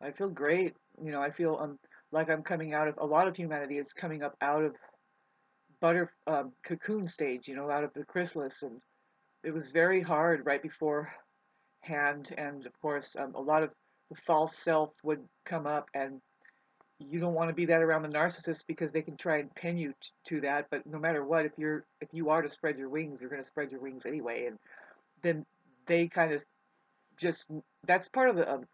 I feel great. I feel like I'm coming out of a lot of humanity is coming up out of cocoon stage, out of the chrysalis, and it was very hard right beforehand, and of course, a lot of the false self would come up, and you don't want to be that around the narcissist because they can try and pin you to that. But no matter what, if you are to spread your wings, you're going to spread your wings anyway, and then they kind of just that's part of the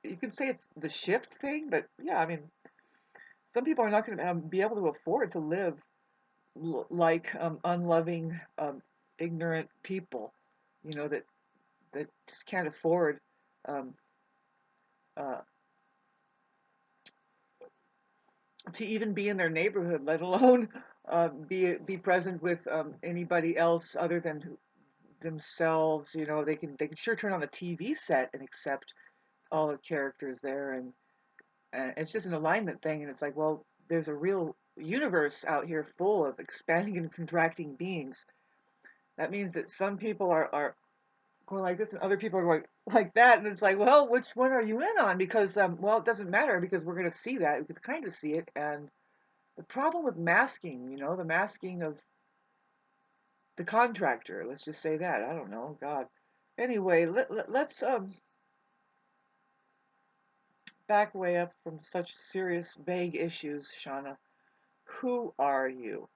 you can say it's the shift thing, but yeah, I mean, some people are not going to be able to afford to live like unloving, ignorant people, that just can't afford um, uh, to even be in their neighborhood, let alone be present with anybody else other than themselves. They can sure turn on the TV set and accept all the characters there, and it's just an alignment thing. And it's like, well, there's a real universe out here full of expanding and contracting beings. That means that some people are going like this and other people are going like that, and it's like, well, which one are you in on? Because well, it doesn't matter because we're going to see that, we can kind of see it. And the problem with masking, the masking of the contractor, let's just say that, I don't know, God. Anyway, let's back way up from such serious vague issues, Shauna. Who are you?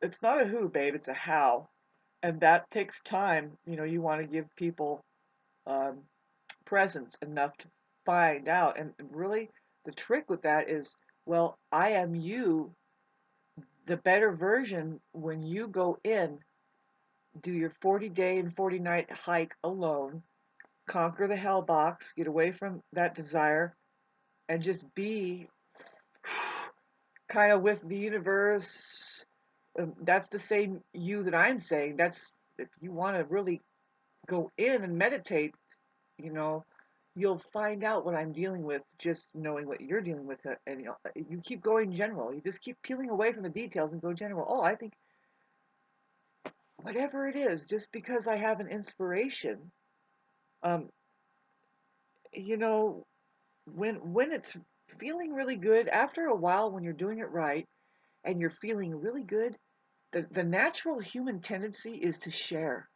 It's not a who, babe, it's a how, and that takes time. You want to give people um, presence enough to find out. And really, the trick with that is, well, I am you, the better version. When you go in, do your 40-day and 40-night hike alone, conquer the hell box, get away from that desire, and just be kind of with the universe. That's the same you that I'm saying. That's if you want to really go in and meditate, you know, you'll find out what I'm dealing with just knowing what you're dealing with. And you keep going general. You just keep peeling away from the details and go general. Oh, I think whatever it is, just because I have an inspiration, um, you know, when it's feeling really good, after a while, when you're doing it right and you're feeling really good, the natural human tendency is to share.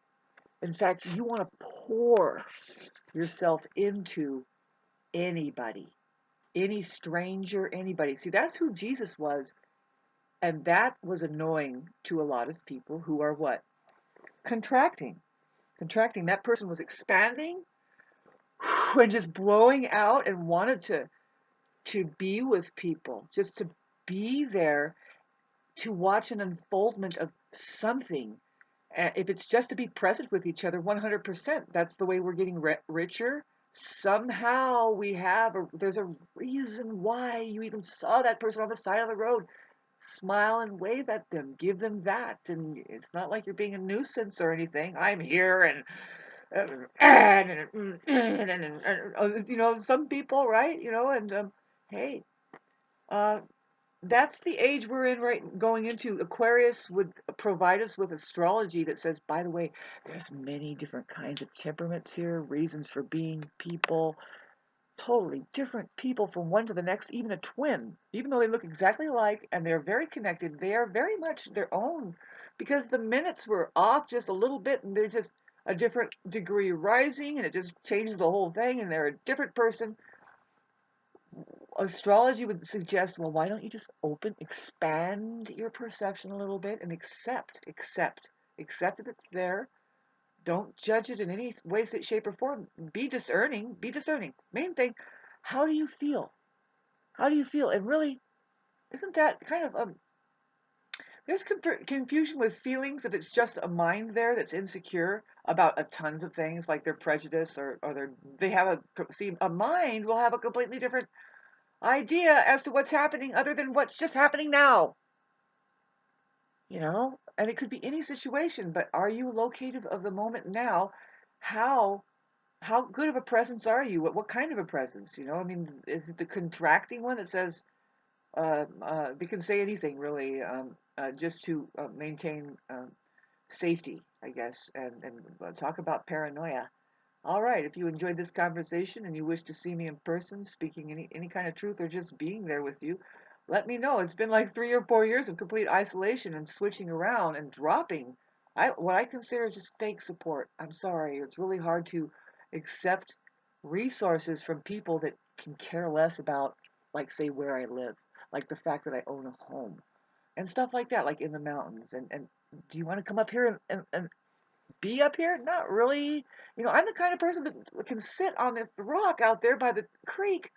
In fact, you want to pour yourself into anybody, any stranger, anybody. See, that's who Jesus was. And that was annoying to a lot of people who are what? Contracting. Contracting. That person was expanding and just blowing out and wanted to be with people, just to be there, to watch an unfoldment of something. If it's just to be present with each other, 100%, that's the way we're getting richer. Somehow there's a reason why you even saw that person on the side of the road. Smile and wave at them, give them that. And it's not like you're being a nuisance or anything. I'm here some people, right? And hey, uh, that's the age we're in right going into. Aquarius would provide us with astrology that says, by the way, there's many different kinds of temperaments here, reasons for being people, totally different people from one to the next, even a twin. Even though they look exactly alike and they're very connected, they are very much their own because the minutes were off just a little bit and they're just a different degree rising and it just changes the whole thing and they're a different person. Astrology would suggest, well, why don't you just expand your perception a little bit and accept that it's there. Don't judge it in any way, shape, or form. Be discerning. Be discerning. Main thing, how do you feel? How do you feel? And really, isn't that kind of there's confusion with feelings if it's just a mind there that's insecure about a tons of things like their prejudice or they have a mind will have a completely different idea as to what's happening other than what's just happening now. And it could be any situation, but are you located of the moment now? How good of a presence are you? What kind of a presence? I mean, is it the contracting one that says they can say anything really, just to maintain safety, I guess, and talk about paranoia. All right, if you enjoyed this conversation and you wish to see me in person, speaking any kind of truth or just being there with you, let me know. It's been like 3 or 4 years of complete isolation and switching around and dropping what I consider just fake support. I'm sorry, it's really hard to accept resources from people that can care less about, like, say, where I live, like the fact that I own a home and stuff like that, like in the mountains. And do you want to come up here and be up here? Not really. I'm the kind of person that can sit on this rock out there by the creek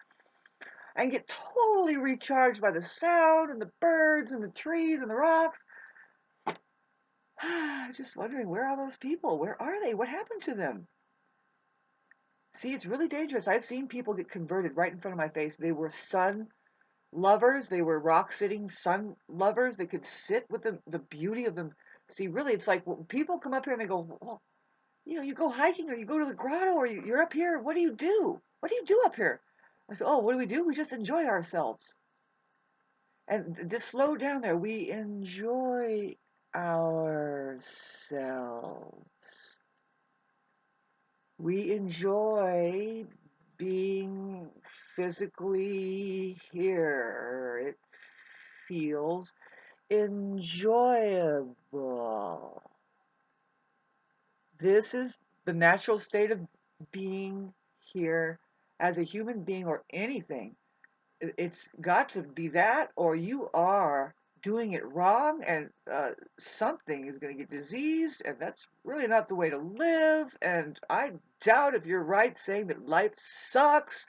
and get totally recharged by the sound and the birds and the trees and the rocks. Just wondering, where are those people? Where are they? What happened to them? See, it's really dangerous. I've seen people get converted right in front of my face. They were sun lovers. They were rock sitting sun lovers. They could sit with the beauty of them. See, really, it's like when people come up here and they go, well, you go hiking or you go to the grotto or you're up here. What do you do? What do you do up here? I said, oh, what do we do? We just enjoy ourselves. And just slow down there. We enjoy ourselves. We enjoy being physically here. It feels enjoyable. This is the natural state of being here as a human being or anything. It's got to be that, or you are doing it wrong, and something is going to get diseased, and that's really not the way to live. And I doubt if you're right saying that life sucks.